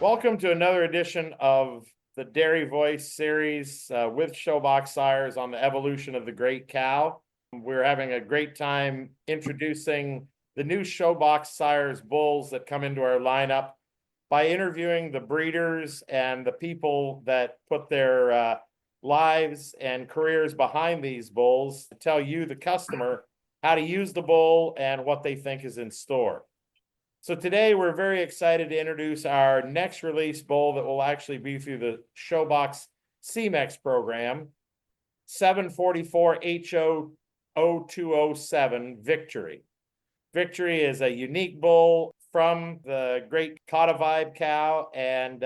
Welcome to another edition of the Dairy Voice series with Showbox Sires on the evolution of the great cow. We're having a great time introducing the new Showbox Sires bulls that come into our lineup by interviewing the breeders and the people that put their lives and careers behind these bulls to tell you, the customer, how to use the bull and what they think is in store. So today we're very excited to introduce our next release bull that will actually be through the Showbox CMEX program, 744 HO0207 Victory. Victory is a unique bull from the great Codivibe cow, and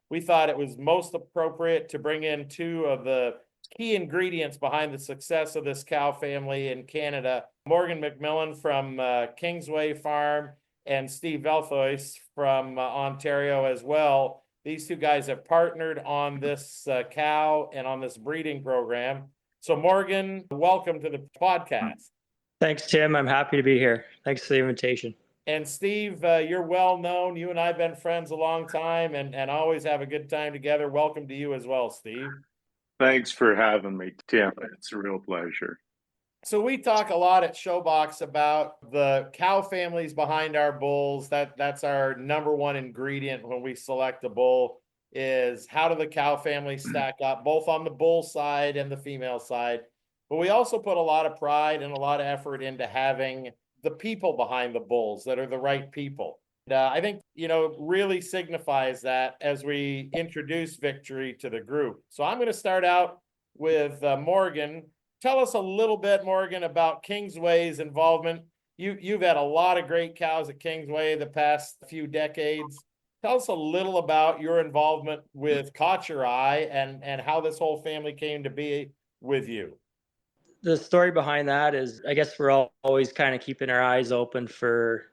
we thought it was most appropriate to bring in two of the key ingredients behind the success of this cow family in Canada, Morgan McMillan from Kingsway Farm and Steve Velthuis from Ontario as well. These two guys have partnered on this cow and on this breeding program. So Morgan, welcome to the podcast. Thanks, Tim. I'm happy to be here. Thanks for the invitation. And Steve, you're well known. You and I have been friends a long time and always have a good time together. Welcome to you as well, Steve. Thanks for having me, Tim. It's a real pleasure. So we talk a lot at Showbox about the cow families behind our bulls. That's our number one ingredient when we select a bull, is how do the cow families stack up, both on the bull side and the female side. But we also put a lot of pride and a lot of effort into having the people behind the bulls that are the right people. I think, really signifies that as we introduce Victory to the group. So I'm going to start out with Morgan. Tell us a little bit, Morgan, about Kingsway's involvement. You've had a lot of great cows at Kingsway the past few decades. Tell us a little about your involvement with Caught Your Eye and how this whole family came to be with you. The story behind that is, I guess we're always kind of keeping our eyes open for,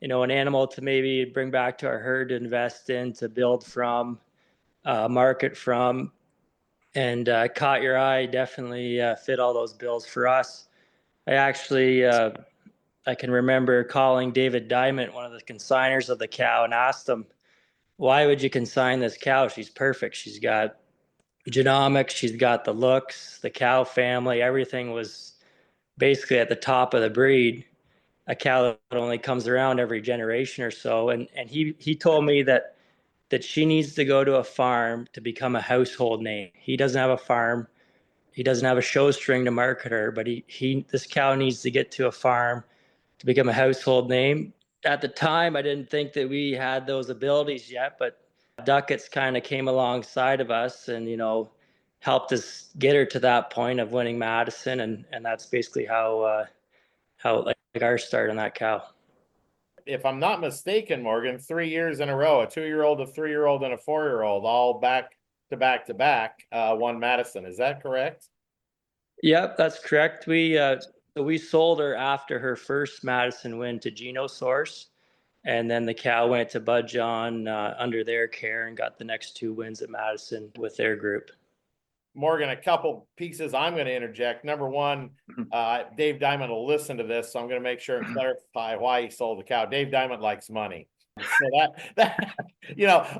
an animal to maybe bring back to our herd, to invest in, to build from, market from. And Caught Your Eye definitely fit all those bills for us. I actually, I can remember calling David Diamond, one of the consigners of the cow, and asked him, why would you consign this cow? She's perfect. She's got genomics, she's got the looks, the cow family, everything was basically at the top of the breed. A cow that only comes around every generation or so. And he told me that she needs to go to a farm to become a household name. He doesn't have a farm. He doesn't have a show string to market her, but this cow needs to get to a farm to become a household name. At the time, I didn't think that we had those abilities yet, but Ducats kind of came alongside of us and, helped us get her to that point of winning Madison. And that's basically how our start on that cow. If I'm not mistaken, Morgan, 3 years in a row, a 2-year-old, a 3-year-old, and a 4-year-old, all back to back to back, won Madison. Is that correct? Yep, that's correct. We sold her after her first Madison win to Geno Source, and then the cow went to Bud John under their care and got the next 2 wins at Madison with their group. Morgan, a couple pieces I'm going to interject. Number one, Dave Diamond will listen to this, so I'm going to make sure and clarify why he sold the cow. Dave Diamond likes money. So that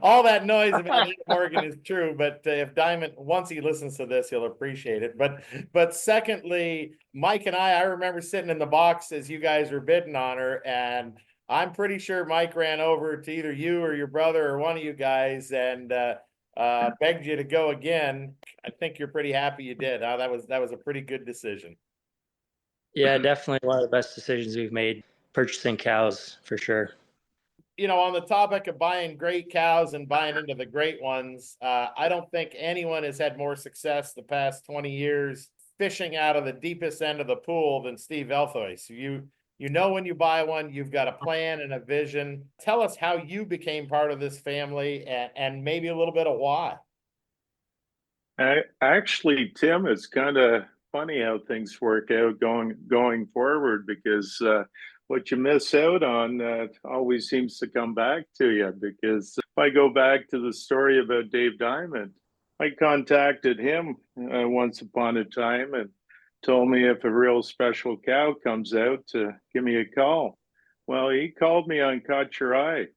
all that noise about Morgan is true, but if Diamond, once he listens to this, he'll appreciate it. But secondly, Mike and I remember sitting in the box as you guys were bidding on her, and I'm pretty sure Mike ran over to either you or your brother or one of you guys and begged you to go again. I think you're pretty happy you did. That was a pretty good decision. Yeah, definitely one of the best decisions we've made purchasing cows, for sure. On the topic of buying great cows and buying into the great ones, I don't think anyone has had more success the past 20 years fishing out of the deepest end of the pool than Steve Velthuis. You know when you buy one, you've got a plan and a vision. Tell us how you became part of this family and maybe a little bit of why. Actually, Tim, it's kind of funny how things work out going forward, because what you miss out on always seems to come back to you. Because if I go back to the story about Dave Diamond, I contacted him once upon a time and told me if a real special cow comes out to give me a call. Well, he called me on Caught Your Eye.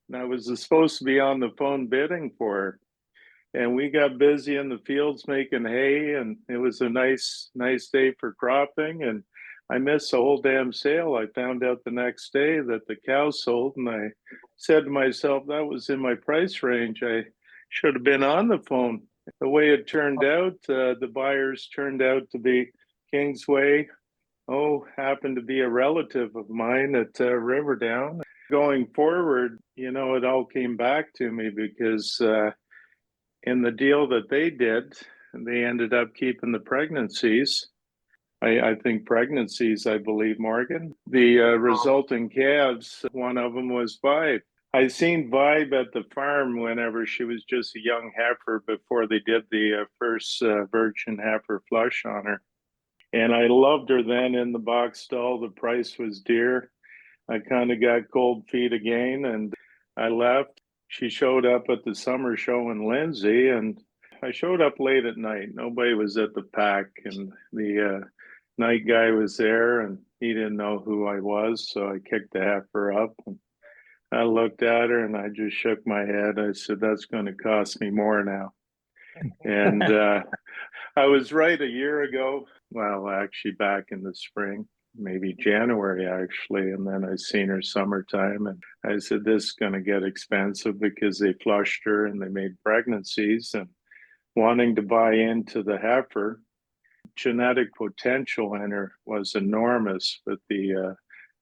and I was supposed to be on the phone bidding for her. And we got busy in the fields making hay, and it was a nice day for cropping. And I missed the whole damn sale. I found out the next day that the cow sold, and I said to myself, that was in my price range. I should have been on the phone. The way it turned out, the buyers turned out to be Kingsway. Happened to be a relative of mine at Riverdown. Going forward, it all came back to me because in the deal that they did, they ended up keeping the pregnancies. I think pregnancies, I believe, Morgan. The resulting calves, one of them was Vibe. I seen Vibe at the farm whenever she was just a young heifer before they did the first virgin heifer flush on her. And I loved her then in the box stall. The price was dear. I kind of got cold feet again, and I left. She showed up at the summer show in Lindsay, and I showed up late at night. Nobody was at the pack, and the night guy was there, and he didn't know who I was, so I kicked the heifer up. And I looked at her, and I just shook my head. I said, that's going to cost me more now. And I was right a year ago. Well, actually back in the spring, maybe January actually. And then I seen her summertime, and I said, this is going to get expensive because they flushed her and they made pregnancies. And wanting to buy into the heifer, genetic potential in her was enormous with the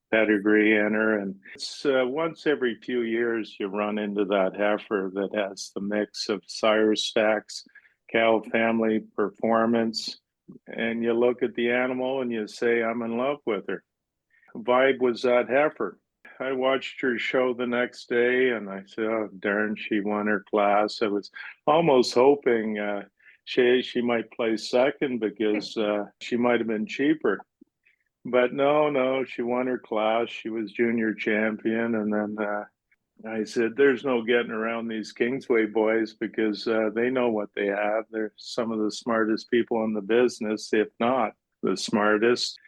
pedigree in her. And it's once every few years you run into that heifer that has the mix of sire stacks, cow family performance, and you look at the animal and you say, I'm in love with her. Vibe was that heifer. I watched her show the next day, and I said, oh, darn, she won her class. I was almost hoping she might place second because she might have been cheaper. But no, she won her class. She was junior champion. And then I said, there's no getting around these Kingsway boys because they know what they have. They're some of the smartest people in the business, if not the smartest.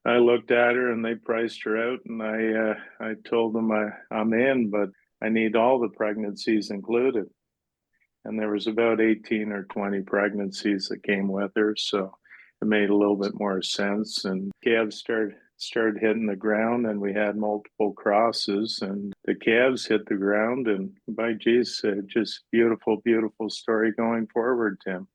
I looked at her and they priced her out, and I told them I'm in, but I need all the pregnancies included. And there was about 18 or 20 pregnancies that came with her, so it made a little bit more sense. And calves started hitting the ground, and we had multiple crosses, and the calves hit the ground, and by geez, just beautiful story going forward, Tim.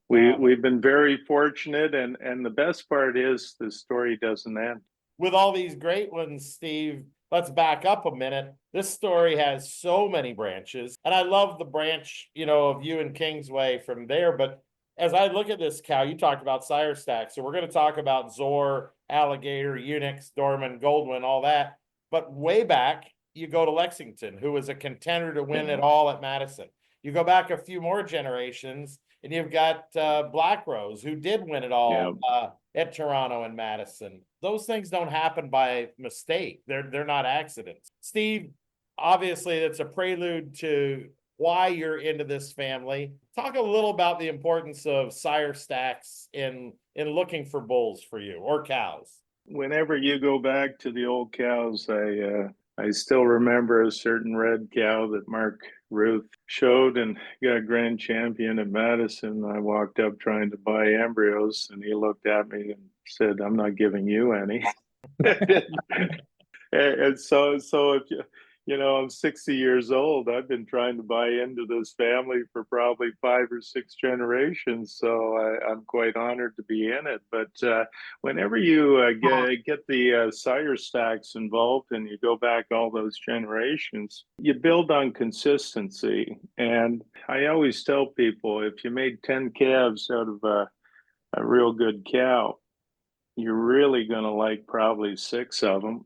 We've been very fortunate, and the best part is the story doesn't end. With all these great ones, Steve, let's back up a minute. This story has so many branches, and I love the branch, of you and Kingsway from there. But as I look at this cow, you talked about sire stacks, so we're going to talk about Zor, Alligator, Unix, Dorman, Goldwyn, all that. But way back, you go to Lexington, who was a contender to win it all at Madison. You go back a few more generations, and you've got Black Rose, who did win it all at Toronto and Madison. Those things don't happen by mistake. They're not accidents. Steve, obviously, that's a prelude to why you're into this family. Talk a little about the importance of sire stacks in looking for bulls for you, or cows. Whenever you go back to the old cows, I still remember a certain red cow that Mark Ruth showed and got grand champion at Madison. I walked up trying to buy embryos, and he looked at me and said, I'm not giving you any. And so if I'm 60 years old. I've been trying to buy into this family for probably 5 or 6 generations. So I'm quite honored to be in it. But whenever you get the sire stacks involved and you go back all those generations, you build on consistency. And I always tell people, if you made 10 calves out of a real good cow, you're really going to like probably 6 of them.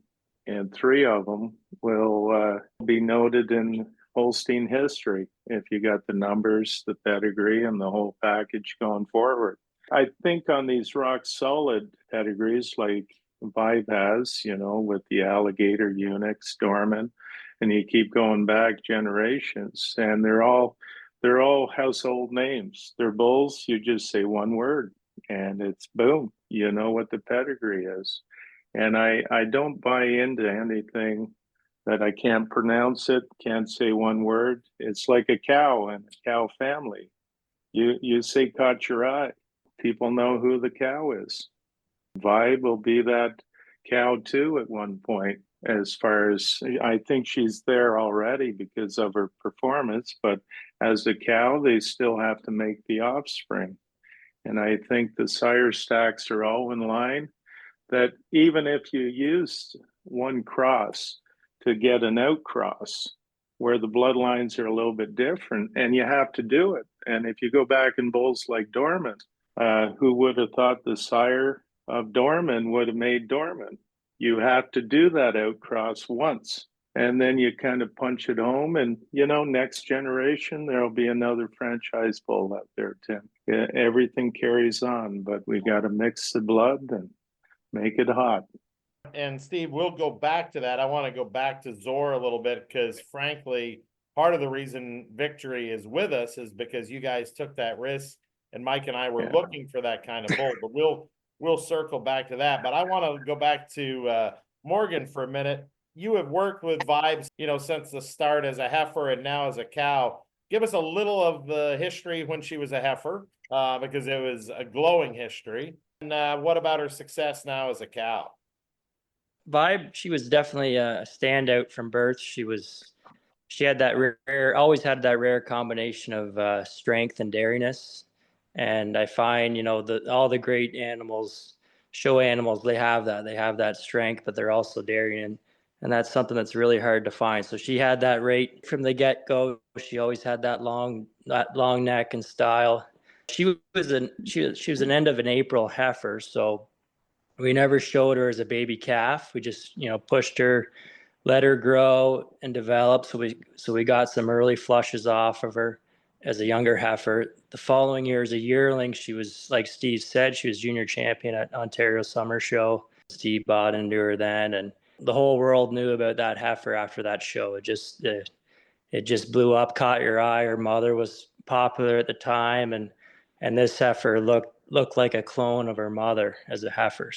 And 3 of them will be noted in Holstein history if you got the numbers, the pedigree, and the whole package going forward. I think on these rock solid pedigrees like Vibe has, with the Alligator, Unix, Dorman, and you keep going back generations, and they're all household names. They're bulls. You just say one word, and it's boom. You know what the pedigree is. And I don't buy into anything that I can't pronounce it, can't say one word. It's like a cow and a cow family. You say caught your eye, people know who the cow is. Vibe will be that cow too at one point. As far as I think she's there already because of her performance, but as a cow, they still have to make the offspring. And I think the sire stacks are all in line that even if you use one cross to get an outcross where the bloodlines are a little bit different, and you have to do it. And if you go back in bulls like Dorman, who would have thought the sire of Dorman would have made Dorman? You have to do that outcross once, and then you kind of punch it home. And next generation there'll be another franchise bull out there, Tim. Everything carries on, but we got to mix the blood and make it hot. And Steve, we'll go back to that. I want to go back to Zor a little bit because, frankly, part of the reason Victory is with us is because you guys took that risk, and Mike and I were looking for that kind of bull. But we'll circle back to that. But I want to go back to Morgan for a minute. You have worked with Vibes, since the start as a heifer and now as a cow. Give us a little of the history when she was a heifer, because it was a glowing history. And what about her success now as a cow? Vibe, she was definitely a standout from birth. She had that always had that rare combination of strength and dariness. And I find, all the great animals, show animals, they have that strength, but they're also daring. And that's something that's really hard to find. So she had that right from the get-go. She always had that long neck and style. She was an end of an April heifer. So we never showed her as a baby calf. We just, pushed her, let her grow and develop. So we got some early flushes off of her as a younger heifer. The following year as a yearling, she was, like Steve said, she was junior champion at Ontario Summer Show. Steve bought into her then, and the whole world knew about that heifer after that show. It just blew up, caught your eye. Her mother was popular at the time, and this heifer looked like a clone of her mother as a heifer.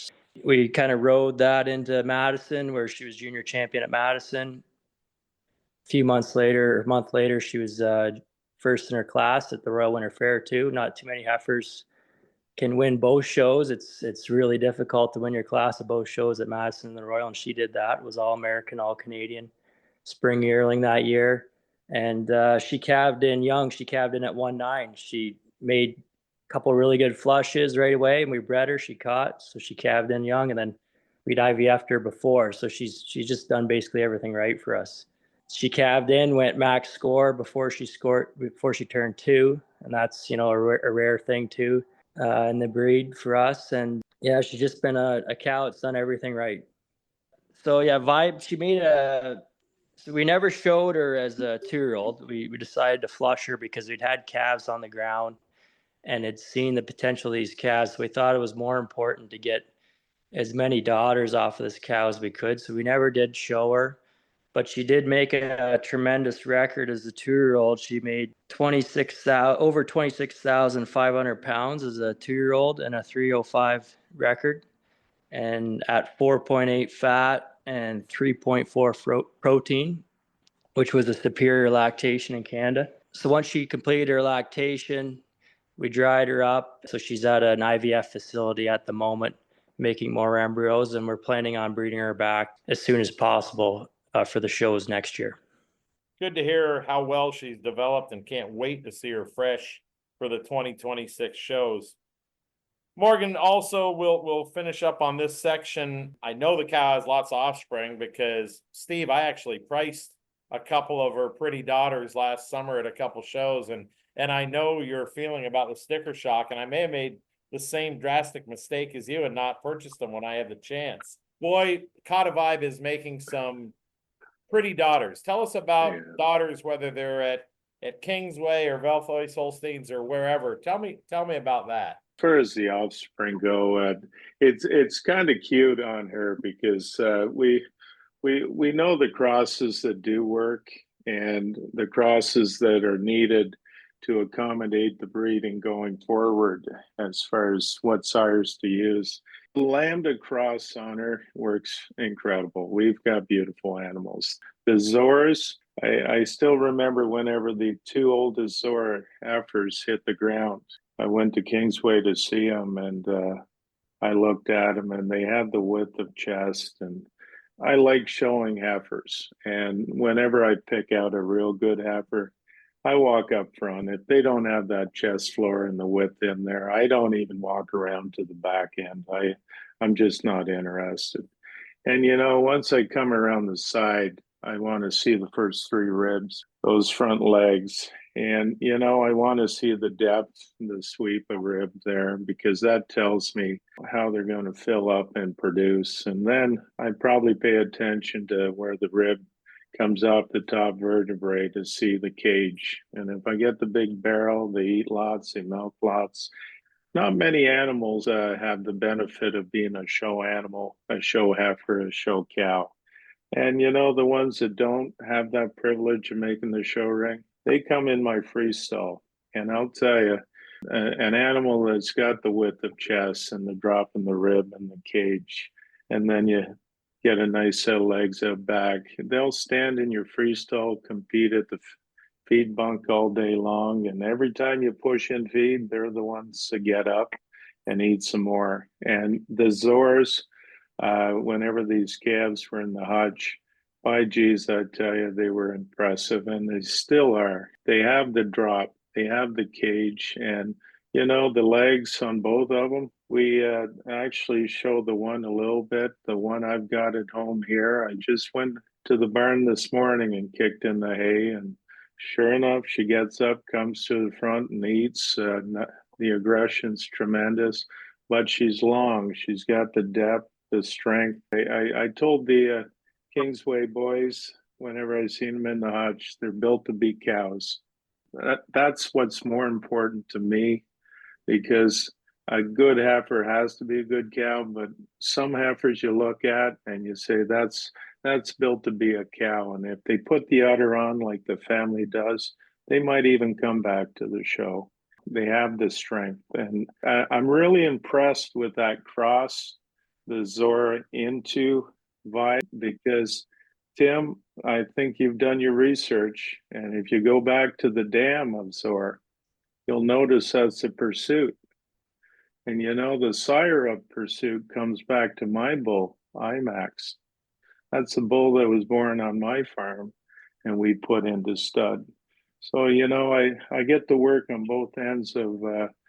We kind of rode that into Madison, where she was junior champion at Madison. A month later, she was first in her class at the Royal Winter Fair too. Not too many heifers can win both shows. It's really difficult to win your class at both shows at Madison and the Royal, and she did that. It was all American, all Canadian spring yearling that year. And she calved in young. She calved in at 1.9. She made a couple of really good flushes right away, and we bred her. She caught, so she calved in young, and then we'd IVF'd her before. So she's just done basically everything right for us. She calved in, went max score before she turned 2, and that's a rare thing too in the breed for us. And yeah, she's just been a cow that's done everything right. So yeah, Vibe, she made so we never showed her as a 2-year-old. We decided to flush her because we'd had calves on the ground and had seen the potential of these calves. So we thought it was more important to get as many daughters off of this cow as we could. So we never did show her, but she did make a tremendous record as a 2-year-old. She made over 26,500 pounds as a 2-year-old and a 305 record, and at 4.8 fat and 3.4 protein, which was a superior lactation in Canada. So once she completed her lactation, we dried her up. So she's at an IVF facility at the moment, making more embryos, and we're planning on breeding her back as soon as possible for the shows next year. Good to hear how well she's developed, and can't wait to see her fresh for the 2026 shows. Morgan, also, we'll finish up on this section. I know the cow has lots of offspring because, Steve, I actually priced a couple of her pretty daughters last summer at a couple shows, and I know your feeling about the sticker shock, and I may have made the same drastic mistake as you and not purchased them when I had the chance. Boy, Kata Vibe is making some pretty daughters. Tell us about daughters, whether they're at Kingsway or Velthuis Holsteins or wherever. Tell me about that. As far as the offspring go, it's kind of cute on her because we know the crosses that do work and the crosses that are needed to accommodate the breeding going forward as far as what sires to use. The Lambda cross on her works incredible. We've got beautiful animals. The Zors, I still remember whenever the two oldest Zor heifers hit the ground. I went to Kingsway to see them, and I looked at them, and they had the width of chest. And I like showing heifers. And whenever I pick out a real good heifer, I walk up front. If they don't have that chest floor and the width in there, I don't even walk around to the back end. I'm just not interested. And once I come around the side, I want to see the first three ribs, those front legs. And, I want to see the depth, the sweep of rib there, because that tells me how they're going to fill up and produce. And then I probably pay attention to where the rib comes off the top vertebrae to see the cage. And if I get the big barrel, they eat lots, they milk lots. Not many animals have the benefit of being a show animal, a show heifer, a show cow. And the ones that don't have that privilege of making the show ring, they come in my freestall. And I'll tell you, an animal that's got the width of chest and the drop in the rib and the cage, and then you get a nice set of legs out back, they'll stand in your freestall, compete at the feed bunk all day long. And every time you push in feed, they're the ones to get up and eat some more. And the Zors, whenever these calves were in the hutch, by geez, I tell you, they were impressive, and they still are. They have the drop, they have the cage, and the legs on both of them. We actually show the one a little bit. The one I've got at home here, I just went to the barn this morning and kicked in the hay, and sure enough, she gets up, comes to the front, and eats. The aggression's tremendous, but she's long. She's got the depth, the strength. I told the Kingsway boys whenever I seen them in the hutch, they're built to be cows. That's what's more important to me, because a good heifer has to be a good cow, but some heifers you look at and you say that's built to be a cow. And if they put the udder on like the family does, they might even come back to the show. They have the strength. And I'm really impressed with that cross, the Zora into vibe, because Tim, I think you've done your research. And if you go back to the dam of Zora, you'll notice that's a pursuit. And the sire of pursuit comes back to my bull, IMAX. That's a bull that was born on my farm and we put into stud. So, I get to work on both ends of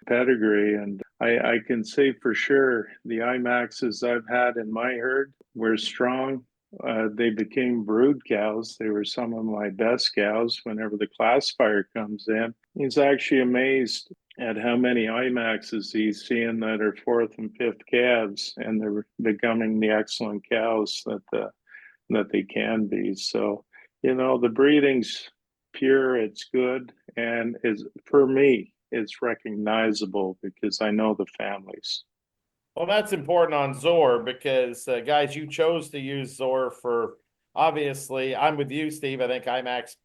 pedigree, and I can say for sure the IMAXs I've had in my herd were strong. They became brood cows. They were some of my best cows. Whenever the classifier comes in, he's actually amazed at how many IMAXs he's seeing that are fourth and fifth calves, and they're becoming the excellent cows that they can be. So, the breeding's pure, it's good, and for me, it's recognizable because I know the families. Well, that's important on Zor because, guys, you chose to use Zor for, obviously, I'm with you, Steve. I think IMAX,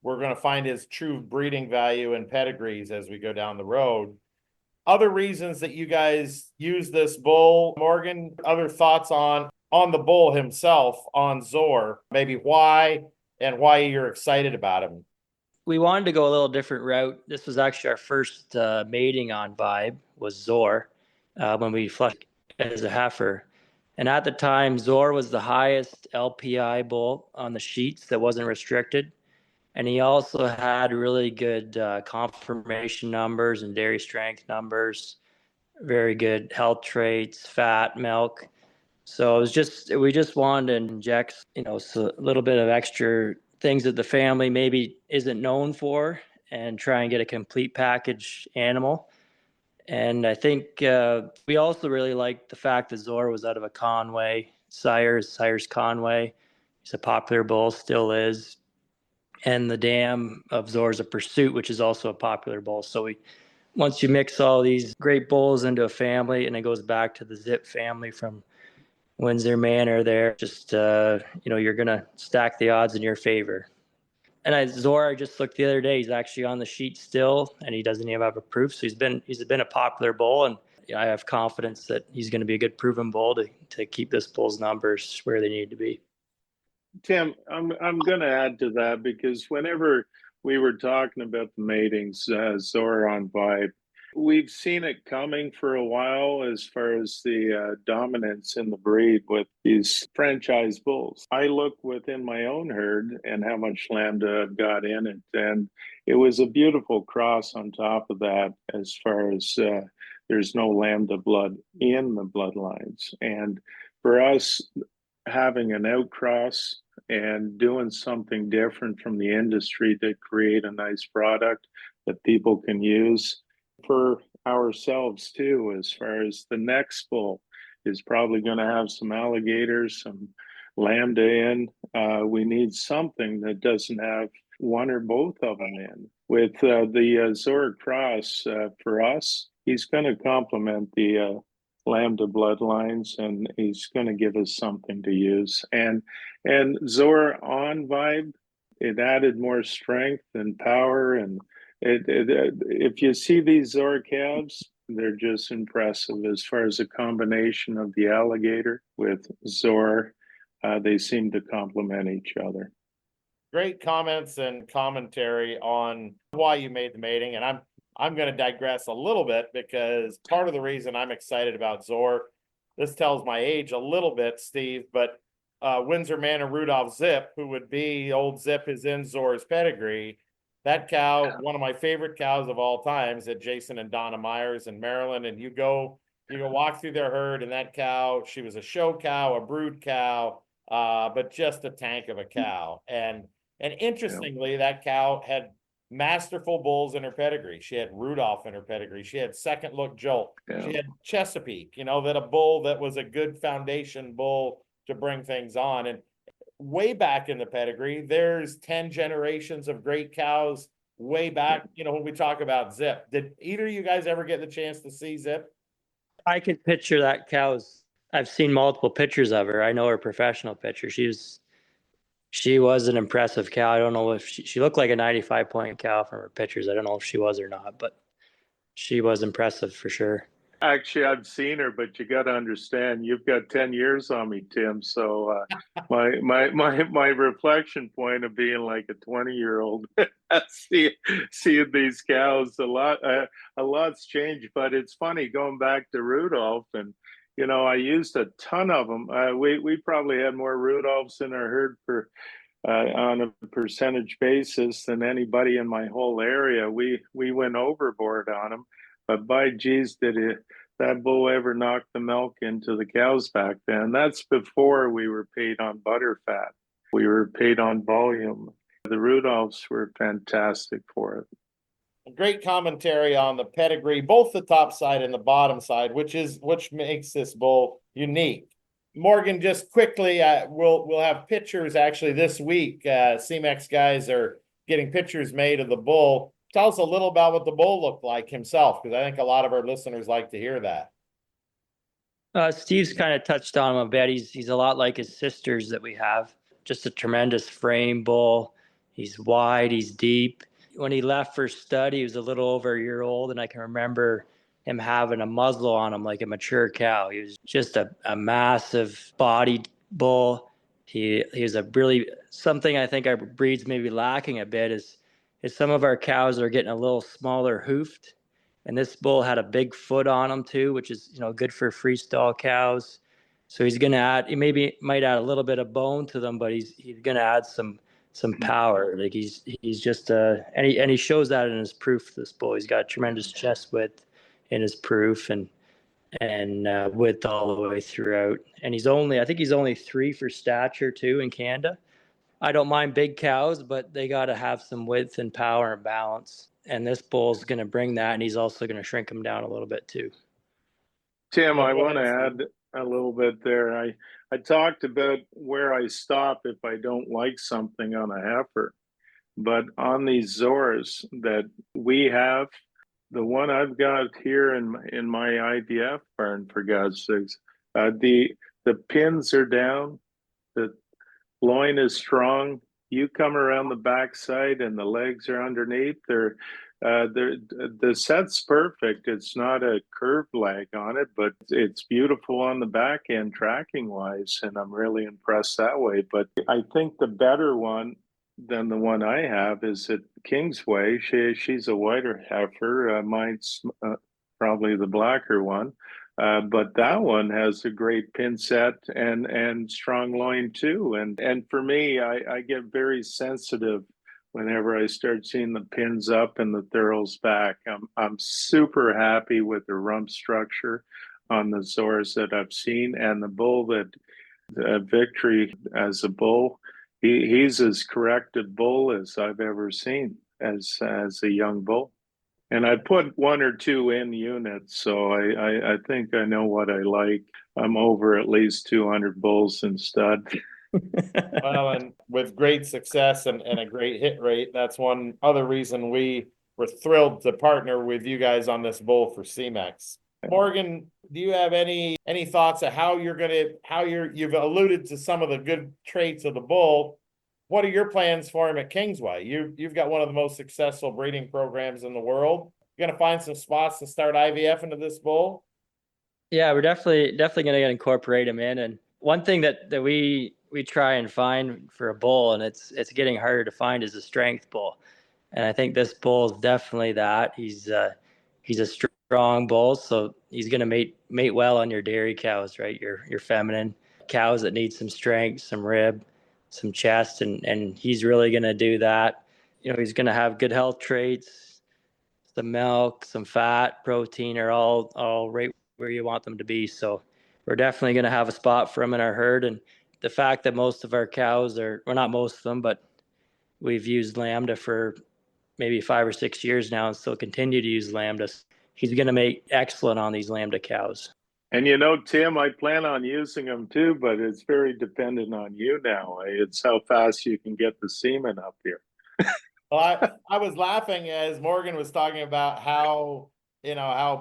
we're going to find his true breeding value and pedigrees as we go down the road. Other reasons that you guys use this bull, Morgan, other thoughts on the bull himself, on Zor, maybe why and why you're excited about him? We wanted to go a little different route. This was actually our first mating on Vibe, was Zor, when we flushed as a heifer. And at the time, Zor was the highest LPI bull on the sheets that wasn't restricted. And he also had really good conformation numbers and dairy strength numbers, very good health traits, fat, milk. So we just wanted to inject, a little bit of extra things that the family maybe isn't known for, and try and get a complete package animal. And I think we also really liked the fact that Zor was out of a Conway, Sires Conway. He's a popular bull, still is. And the dam of Zor's a Pursuit, which is also a popular bull. So once you mix all these great bulls into a family, and it goes back to the Zip family from Windsor Manor there, just, you're going to stack the odds in your favor. And Zor, I just looked the other day, he's actually on the sheet still, and he doesn't even have a proof. So he's been a popular bull, and I have confidence that he's going to be a good proven bull to keep this bull's numbers where they need to be. Tim, I'm going to add to that because whenever we were talking about the matings, Zora on Vibe, we've seen it coming for a while as far as the dominance in the breed with these franchise bulls. I look within my own herd and how much lambda I've got in it, and it was a beautiful cross on top of that as far as there's no lambda blood in the bloodlines. And for us, having an outcross and doing something different from the industry to create a nice product that people can use for ourselves too, as far as the next bull is probably going to have some alligators, some lambda in. We need something that doesn't have one or both of them in. With the Zora Cross, for us, he's going to complement the lambda bloodlines, and he's going to give us something to use. And Zora on Vibe, it added more strength and power, and if you see these Zora calves, they're just impressive as far as a combination of the alligator with Zora. They seem to complement each other. Great comments and commentary on why you made the mating, and I'm going to digress a little bit because part of the reason I'm excited about Zor, this tells my age a little bit, Steve, but Windsor Manor Rudolph Zip, who would be old Zip is in Zor's pedigree. That cow, one of my favorite cows of all times, at Jason and Donna Myers in Maryland. And you go walk through their herd, and that cow, she was a show cow, a brood cow, but just a tank of a cow. And interestingly, that cow had masterful bulls in her pedigree. She had Rudolph in her pedigree. She had Second Look Jolt. Yeah. She had Chesapeake, that a bull that was a good foundation bull to bring things on. And way back in the pedigree, there's 10 generations of great cows way back, when we talk about Zip. Did either of you guys ever get the chance to see Zip? I could picture that cow's. I've seen multiple pictures of her. I know her professional picture. She was an impressive cow. I don't know if she looked like a 95-point cow from her pictures. I don't know if she was or not, but she was impressive for sure. Actually, I've seen her, but you got to understand, you've got 10 years on me, Tim. So my reflection point of being like a 20-year-old, seeing these cows, a lot's changed. But it's funny going back to Rudolph, and I used a ton of them. We probably had more Rudolphs in our herd on a percentage basis than anybody in my whole area. We went overboard on them. But by geez, did that bull ever knock the milk into the cows back then? That's before we were paid on butter fat. We were paid on volume. The Rudolphs were fantastic for it. Great commentary on the pedigree, both the top side and the bottom side, which makes this bull unique. Morgan, just quickly, we'll have pictures actually this week. CMEX guys are getting pictures made of the bull. Tell us a little about what the bull looked like himself, because I think a lot of our listeners like to hear that. Steve's kind of touched on him a bit. He's a lot like his sisters that we have. Just a tremendous frame bull. He's wide, he's deep. When he left for stud, he was a little over a year old, and I can remember him having a muzzle on him like a mature cow. He was just a massive bodied bull. He was a really, something I think our breed's maybe lacking a bit is some of our cows are getting a little smaller hoofed, and this bull had a big foot on him too, which is good for freestall cows. So he's going to add, he might add a little bit of bone to them, but he's going to add some power. Like he's just and he shows that in his proof. This bull, he's got tremendous chest width in his proof and width all the way throughout. And I think he's only 3 for stature too in Canada. I don't mind big cows, but they got to have some width and power and balance. And this bull's going to bring that, and he's also going to shrink them down a little bit too. Tim, I want to add a little bit there. I talked about where I stop if I don't like something on a heifer, but on these Zoras that we have, the one I've got here in my IVF barn, for God's sakes, the pins are down, the loin is strong. You come around the backside and the legs are underneath. the set's perfect. It's not a curved leg on it, but it's beautiful on the back end tracking wise, and I'm really impressed that way. But I think the better one than the one I have is at Kingsway. She's a whiter heifer. Mine's probably the blacker one. But that one has a great pin set and strong loin too. And for me, I get very sensitive whenever I start seeing the pins up and the thurls back. I'm super happy with the rump structure on the Zors that I've seen, and the bull that Victory as a bull. He's as correct a bull as I've ever seen as a young bull. And I put one or two in units, so I think I know what I like. I'm over at least 200 bulls in stud. Well, and with great success and a great hit rate, that's one other reason we were thrilled to partner with you guys on this bull for CMEX. Morgan, do you have any thoughts of how you've alluded to some of the good traits of the bull? What are your plans for him at Kingsway? You've got one of the most successful breeding programs in the world. You're going to find some spots to start IVF into this bull? Yeah, we're definitely going to incorporate him in. And one thing that we try and find for a bull, and it's getting harder to find, is a strength bull. And I think this bull is definitely that. He's a strong bull, so he's going to mate well on your dairy cows, right? Your feminine cows that need some strength, some rib, some chest, and he's really going to do that. You know, he's going to have good health traits, some milk, some fat, protein are all right where you want them to be. So we're definitely going to have a spot for him in our herd. And the fact that most of our cows well, not most of them, but we've used Lambda for maybe 5 or 6 years now and still continue to use Lambda. He's going to make excellent on these Lambda cows. And Tim, I plan on using them too, but it's very dependent on you now. It's how fast you can get the semen up here. Well, I was laughing as Morgan was talking about how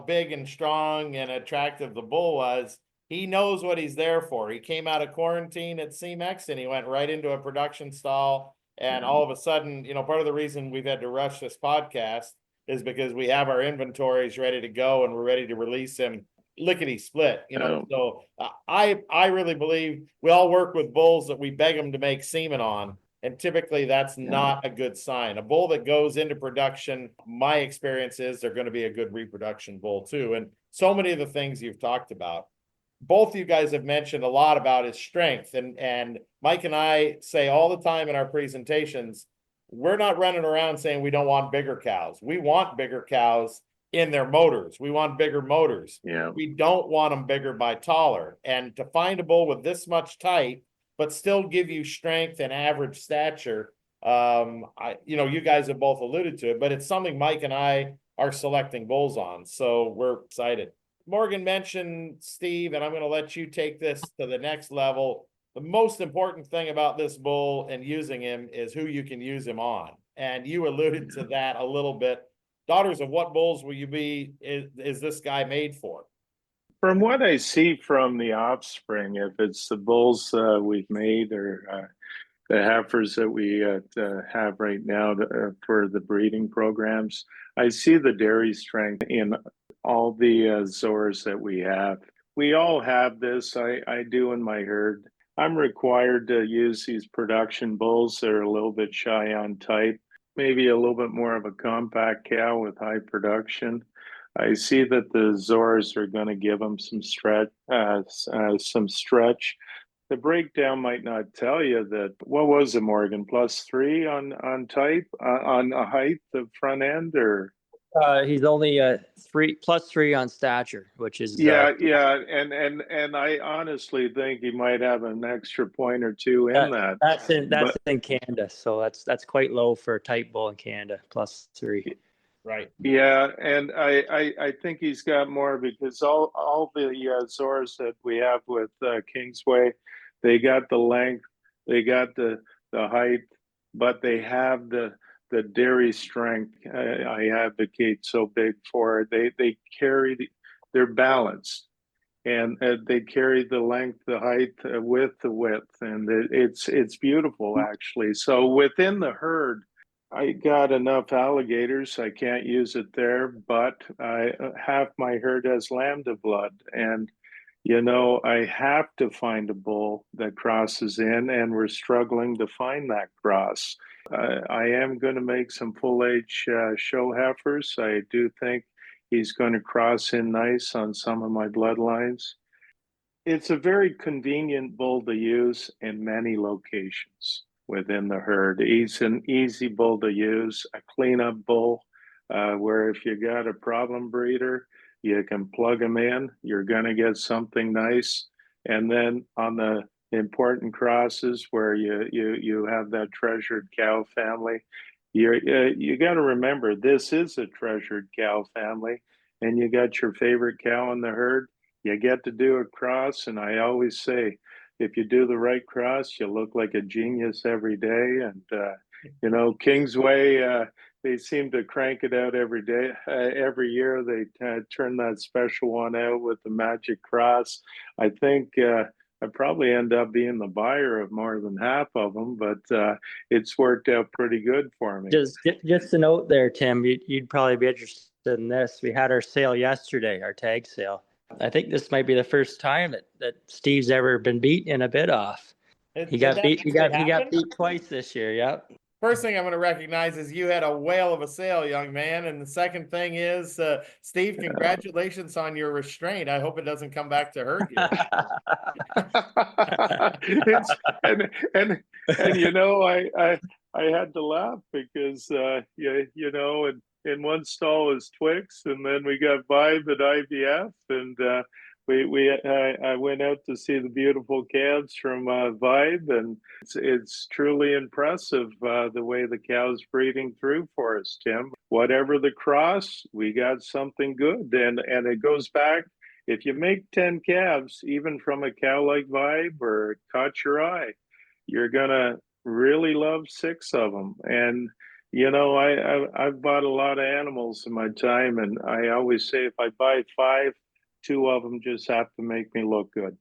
big and strong and attractive the bull was. He knows what he's there for. He came out of quarantine at CMEX and he went right into a production stall. And all of a sudden, part of the reason we've had to rush this podcast is because we have our inventories ready to go and we're ready to release him lickety split. So I really believe we all work with bulls that we beg them to make semen on. And typically that's not a good sign. A bull that goes into production, my experience is they're going to be a good reproduction bull too. And so many of the things you've talked about, both of you guys have mentioned a lot about his strength. And Mike and I say all the time in our presentations, we're not running around saying we don't want bigger cows. We want bigger cows in their motors. We want bigger motors. Yeah. We don't want them bigger by taller. And to find a bull with this much height, but still give you strength and average stature. You guys have both alluded to it, but it's something Mike and I are selecting bulls on. So we're excited. Morgan mentioned Steve, and I'm going to let you take this to the next level. The most important thing about this bull and using him is who you can use him on. And you alluded to that a little bit. Daughters of what bulls will you be, is this guy made for? From what I see from the offspring, if it's the bulls we've made or the heifers that we have right now for the breeding programs, I see the dairy strength in all the Zors that we have. We all have this. I do in my herd. I'm required to use these production bulls that are a little bit shy on type, maybe a little bit more of a compact cow with high production. I see that the Zors are going to give them some stretch. The breakdown might not tell you that. What was it, Morgan? +3 on type on a height, the front end, or? He's only +3 on stature, which is yeah, and I honestly think he might have an extra point or two in that. That's in Canada, so that's quite low for a type bull in Canada. +3. Right. Yeah, and I think he's got more because all the Zors that we have with Kingsway, they got the length, they got the height, but they have the dairy strength. I advocate so big for it. They carry they're balanced, and they carry the length, the height, with the width, and it's beautiful actually. So within the herd, I got enough alligators. I can't use it there, but half my herd has lambda blood. And, I have to find a bull that crosses in, and we're struggling to find that cross. I am going to make some full age show heifers. I do think he's going to cross in nice on some of my bloodlines. It's a very convenient bull to use in many locations within the herd. He's an easy bull to use, a cleanup bull, where if you got a problem breeder, you can plug him in. You're going to get something nice. And then on the important crosses where you have that treasured cow family, you got to remember this is a treasured cow family, and you got your favorite cow in the herd. You get to do a cross, and I always say, if you do the right cross, you look like a genius every day. And Kingsway, they seem to crank it out every day. Every year, they turn that special one out with the magic cross. I think I probably end up being the buyer of more than half of them, but it's worked out pretty good for me. Just a note there, Tim. You'd probably be interested in this. We had our sale yesterday, our tag sale. I think this might be the first time that Steve's ever been beat in a bid off. He got beat twice this year. Yep. First thing I'm going to recognize is you had a whale of a sale, young man. And the second thing is, Steve, congratulations on your restraint. I hope it doesn't come back to hurt you. I had to laugh because in one stall is Twix, and then we got Vibe at IVF, and I went out to see the beautiful calves from Vibe, and it's truly impressive the way the cows breeding through for us, Tim. Whatever the cross, we got something good, and it goes back. If you make 10 calves, even from a cow like Vibe or Caught Your Eye, you're gonna really love 6 of them. And I've bought a lot of animals in my time, and I always say if I buy 5, 2 of them just have to make me look good.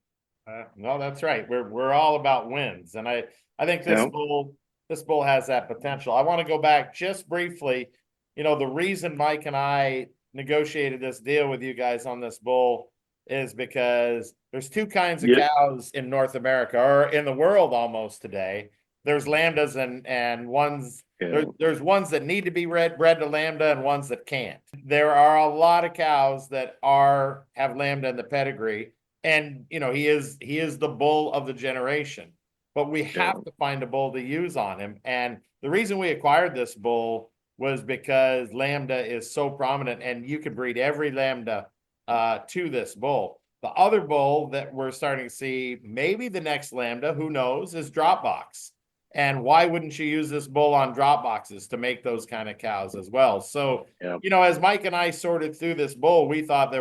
No, that's right. We're all about wins, and I think this bull has that potential. I want to go back just briefly. The reason Mike and I negotiated this deal with you guys on this bull is because there's 2 kinds of cows in North America, or in the world almost today. There's lambdas and ones. There's ones that need to be bred to lambda and ones that can't. There are a lot of cows that have lambda in the pedigree, and he is the bull of the generation. But we have to find a bull to use on him. And the reason we acquired this bull was because lambda is so prominent, and you could breed every lambda to this bull. The other bull that we're starting to see, maybe the next lambda, who knows, is drop box. And why wouldn't you use this bull on drop boxes to make those kind of cows as well? So, as Mike and I sorted through this bull, we thought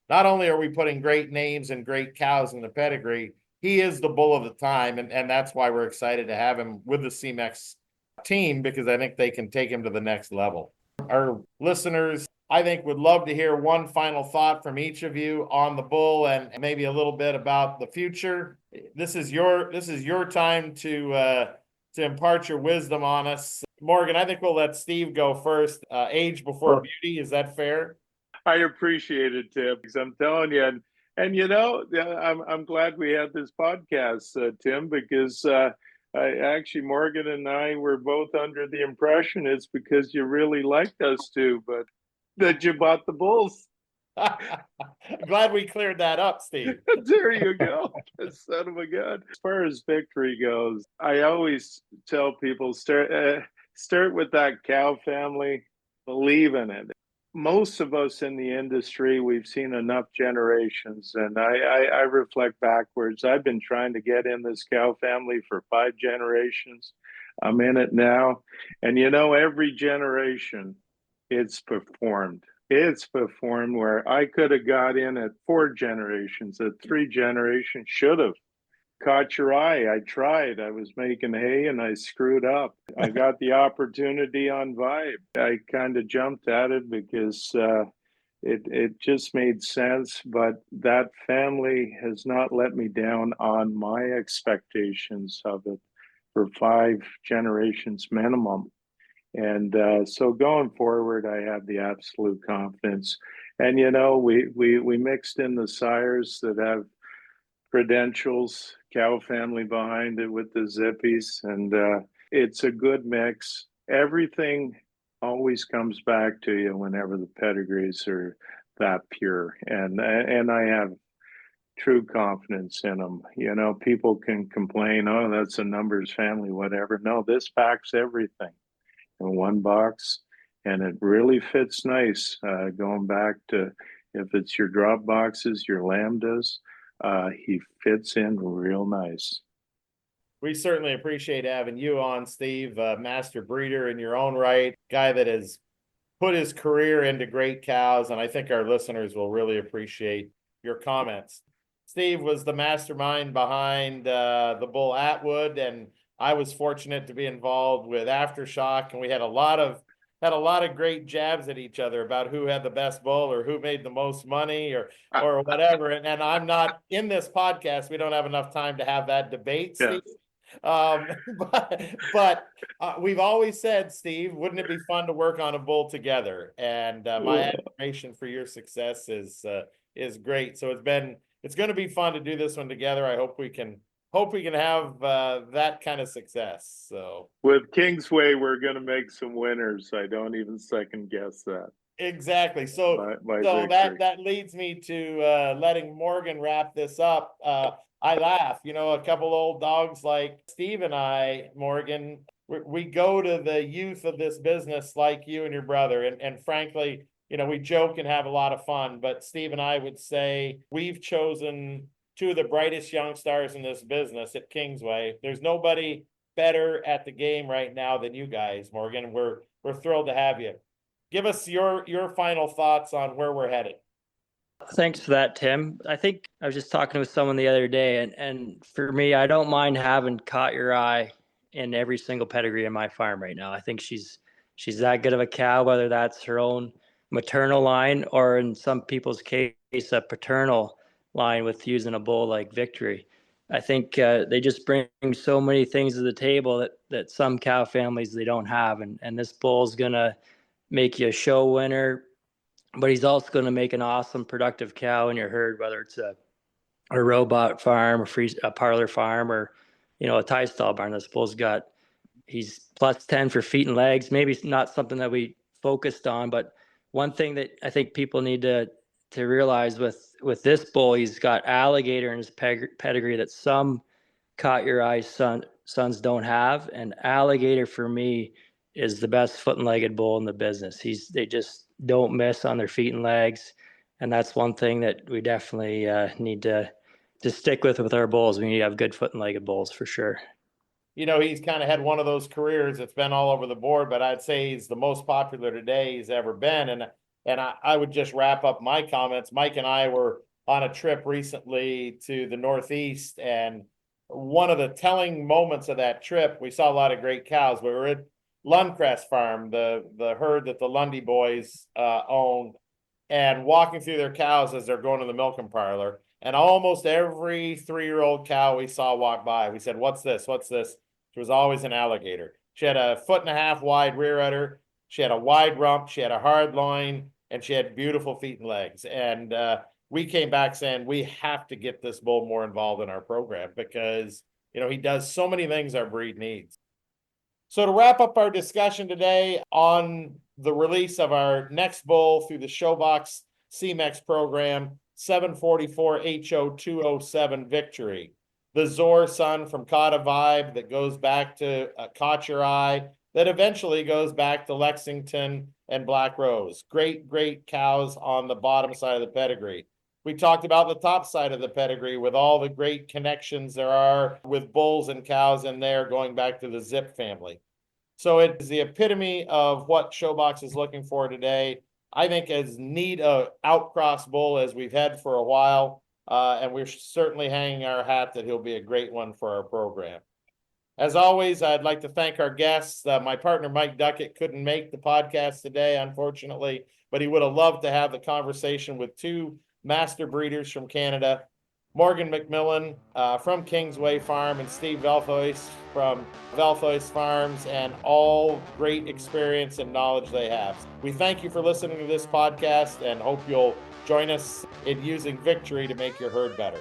not only are we putting great names and great cows in the pedigree, he is the bull of the time. And that's why we're excited to have him with the CMEX team, because I think they can take him to the next level. Our listeners, I think, would love to hear one final thought from each of you on the bull, and maybe a little bit about the future. This is your time to impart your wisdom on us. Morgan, I think we'll let Steve go first. Age before beauty, is that fair? I appreciate it, Tim, because I'm telling you, and I'm glad we had this podcast, Tim, because Morgan and I were both under the impression it's because you really liked us too, but that you bought the bulls. Glad we cleared that up, Steve. There you go. Son of a gun. As far as victory goes, I always tell people start with that cow family, believe in it. Most of us in the industry, we've seen enough generations, and I reflect backwards. I've been trying to get in this cow family for 5 generations. I'm in it now, and every generation it's performed. It's performed where I could have got in at 4 generations, at 3 generations, should have. Caught Your Eye. I tried. I was making hay and I screwed up. I got the opportunity on Vibe. I kind of jumped at it because it just made sense. But that family has not let me down on my expectations of it for 5 generations minimum. And so going forward, I have the absolute confidence. And you know, we mixed in the sires that have credentials, cow family behind it with the zippies, and it's a good mix. Everything always comes back to you whenever the pedigrees are that pure, and I have true confidence in them. You know, people can complain, oh, that's a numbers family, whatever. No, this packs everything in one box, and it really fits nice. Going back to if it's your drop boxes, your lambdas, he fits in real nice. We certainly appreciate having you on, Steve, master breeder in your own right, guy that has put his career into great cows, and I think our listeners will really appreciate your comments. Steve was the mastermind behind the bull Atwood, and I was fortunate to be involved with Aftershock, and we had a lot of great jabs at each other about who had the best bull or who made the most money or whatever. And I'm not in this podcast. We don't have enough time to have that debate, Steve. Yes. But we've always said, Steve, wouldn't it be fun to work on a bull together? And my admiration for your success is great. So it's going to be fun to do this one together. I hope we can have that kind of success. So with Kingsway, we're going to make some winners. I don't even second guess that. Exactly. So that leads me to letting Morgan wrap this up. I laugh, you know, a couple old dogs like Steve and I, Morgan, we go to the youth of this business like you and your brother. And frankly, you know, we joke and have a lot of fun, but Steve and I would say we've chosen two of the brightest young stars in this business at Kingsway. There's nobody better at the game right now than you guys, Morgan. We're thrilled to have you. Give us your final thoughts on where we're headed. Thanks for that, Tim. I think I was just talking with someone the other day, and for me, I don't mind having caught your eye in every single pedigree in my farm right now. I think she's that good of a cow, whether that's her own maternal line or in some people's case, a paternal line with using a bull like Victory. I think they just bring so many things to the table that some cow families they don't have, and this bull's gonna make you a show winner, but he's also going to make an awesome productive cow in your herd, whether it's a robot farm, a parlor farm, or, you know, a tie stall barn. This bull's he's plus 10 for feet and legs. Maybe it's not something that we focused on, but one thing that I think people need to realize with this bull, he's got alligator in his pedigree that some caught your eye sons don't have. And alligator for me is the best foot and legged bull in the business. They just don't miss on their feet and legs, and that's one thing that we definitely need to stick with our bulls. We need to have good foot and legged bulls for sure. You know, he's kind of had one of those careers that's been all over the board, but I'd say he's the most popular today he's ever been. And I would just wrap up my comments. Mike and I were on a trip recently to the Northeast, and one of the telling moments of that trip, we saw a lot of great cows. We were at Lundcrest Farm, the herd that the Lundy boys own, and walking through their cows as they're going to the milking parlor. And almost every 3-year-old cow we saw walk by, we said, "What's this? What's this?" She was always an alligator. She had a 1.5 foot wide rear udder. She had a wide rump. She had a hard loin, and she had beautiful feet and legs. And we came back saying we have to get this bull more involved in our program because, you know, he does so many things our breed needs. So to wrap up our discussion today on the release of our next bull through the Showbox CMEX program, 744 HO207 Victory, the Zor son from Cotta Vibe that goes back to Caught Your Eye, that eventually goes back to Lexington and Black Rose. Great cows on the bottom side of the pedigree. We talked about the top side of the pedigree with all the great connections there are with bulls and cows in there going back to the Zip family. So it is the epitome of what Showbox is looking for today. I think as neat a outcross bull as we've had for a while, and we're certainly hanging our hat that he'll be a great one for our program. As always, I'd like to thank our guests. My partner, Mike Duckett, couldn't make the podcast today, unfortunately, but he would have loved to have the conversation with two master breeders from Canada. Morgan McMillan from Kingsway Farm and Steve Velthuis from Velthuis Farms, and all great experience and knowledge they have. We thank you for listening to this podcast and hope you'll join us in using victory to make your herd better.